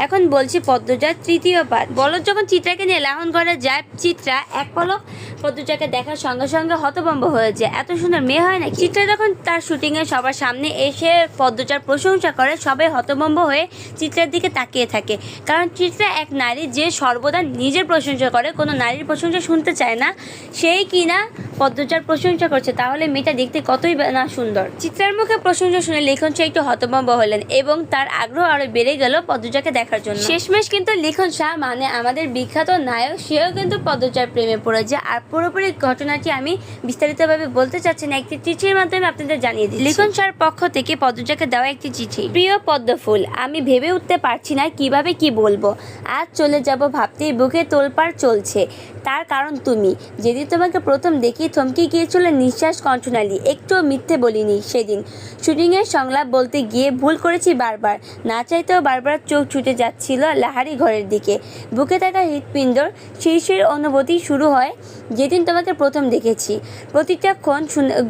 এখন বলছি পদ্মজার তৃতীয় পাঠ। বলদ যখন চিত্রাকে নিয়ে লাহন ঘরে যায়, চিত্রা এক পলক পদ্মজাকে দেখার সঙ্গে সঙ্গে হতভম্ব হয়ে যায়। এত সুন্দর মেয়ে হয় নাকি? চিত্রা যখন তার শুটিংয়ে সবার সামনে এসে পদ্মজার প্রশংসা করে, সবাই হতভম্ব হয়ে চিত্রার দিকে তাকিয়ে থাকে। কারণ চিত্রা এক নারী যে সর্বদা নিজের প্রশংসা করে, কোনো নারীর প্রশংসা শুনতে চায় না, সেই কিনা পদ্মজার প্রশংসা করছে। তাহলে মেয়েটা দেখতে কতই না সুন্দর। চিত্রার মুখে প্রশংসা শুনে লিখন শাহ একটু হতভম্ব হলেন এবং তার আগ্রহ আরো বেড়ে গেল পদ্মজাকে দেখার জন্য। শেষমেশ কিন্তু লিখন শাহ মানে আমাদের বিখ্যাত নায়ক, সেও কিন্তু পদ্মজার প্রেমে পড়ে যায়। আর পুরোপুরি ঘটনাটি আমি বিস্তারিতভাবে বলতে চাচ্ছি না, একটি চিঠির মাধ্যমে আপনাদের জানিয়ে দিই। লিখন শাহর পক্ষ থেকে পদ্মজাকে দেওয়া একটি চিঠি। প্রিয় পদ্মফুল, আমি ভেবে উঠতে পারছি না কিভাবে কি বলবো। আজ চলে যাব ভাবতেই বুকে তোলপাড় চলছে। তার কারণ তুমি। যেদিন তোমাকে প্রথম দেখি থমকে গিয়েছিল নিঃশ্বাস কণ্ঠনালী, একটুও মিথ্যে বলিনি সেদিন। শুটিংয়ের সংলাপ বলতে গিয়ে ভুল করেছি বারবার, না চাইতেও বারবার চোখ ছুটে যাচ্ছিল লাহারি ঘরের দিকে। বুকে থাকা হৃৎপিণ্ডর শীর্ষের অনুভূতি শুরু হয় যেদিন তোমাকে প্রথম দেখেছি। প্রতিটা ক্ষণ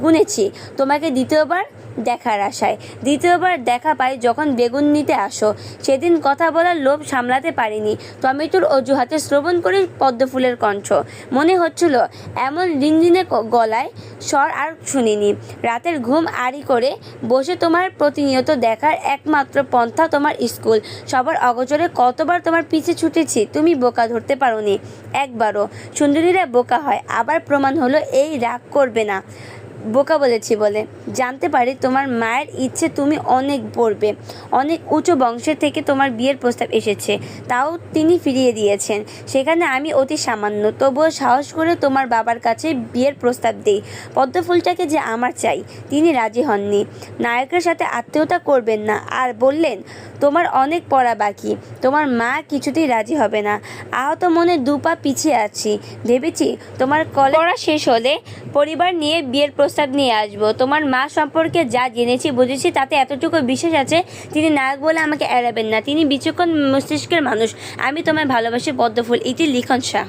গুনেছি তোমাকে দ্বিতীয়বার দেখার আশায়। দ্বিতীয়বার দেখা পাই যখন বেগুন নিতে আসো। সেদিন কথা বলার লোভ সামলাতে পারিনি। টমেটোর অজুহাতে শ্রবণ করি পদ্মফুলের কণ্ঠ। মনে হচ্ছিল এমন রিনরিনে গলায় স্বর আর শুনিনি। রাতের ঘুম আড়ি করে বসে তোমার প্রতিনিয়ত দেখার একমাত্র পন্থা তোমার স্কুল। সবার অগোচরে কতবার তোমার পিছে ছুটেছি, তুমি বোকা ধরতে পারোনি একবারও। সুন্দরীরা বোকা হয়, আবার প্রমাণ হলো এই রাগ করবে না বোকা বলেছি বলে। জানতে পারি তোমার মায়ের ইচ্ছে তুমি অনেক পড়বে। অনেক উঁচু বংশের থেকে তোমার বিয়ের প্রস্তাব এসেছে, তাও তিনি ফিরিয়ে দিয়েছেন। সেখানে আমি অতি সামান্য, তবুও সাহস করে তোমার বাবার কাছে বিয়ের প্রস্তাব দিই। পদ্মফুলটাকে যে আমার চাই, তিনি রাজি হননি। নায়কের সাথে আত্মীয়তা করবেন না আর বললেন তোমার অনেক পড়া বাকি, তোমার মা কিছুতেই রাজি হবে না। আহত মনে দুপা পিছিয়ে আছি। ভেবেছি তোমার কলেজ পড়া শেষ হলে পরিবার নিয়ে বিয়ের প্রস্তাব নিয়ে আসবো। তোমার মা সম্পর্কে যা জেনেছি বুঝেছি তাতে এতটুকু বিশ্বাস আছে, তিনি নায়ক বলে আমাকে এড়াবেন না। তিনি বিচক্ষণ মস্তিষ্কের মানুষ। আমি তোমায় ভালোবাসি পদ্মফুল। এটি লিখন শাহ।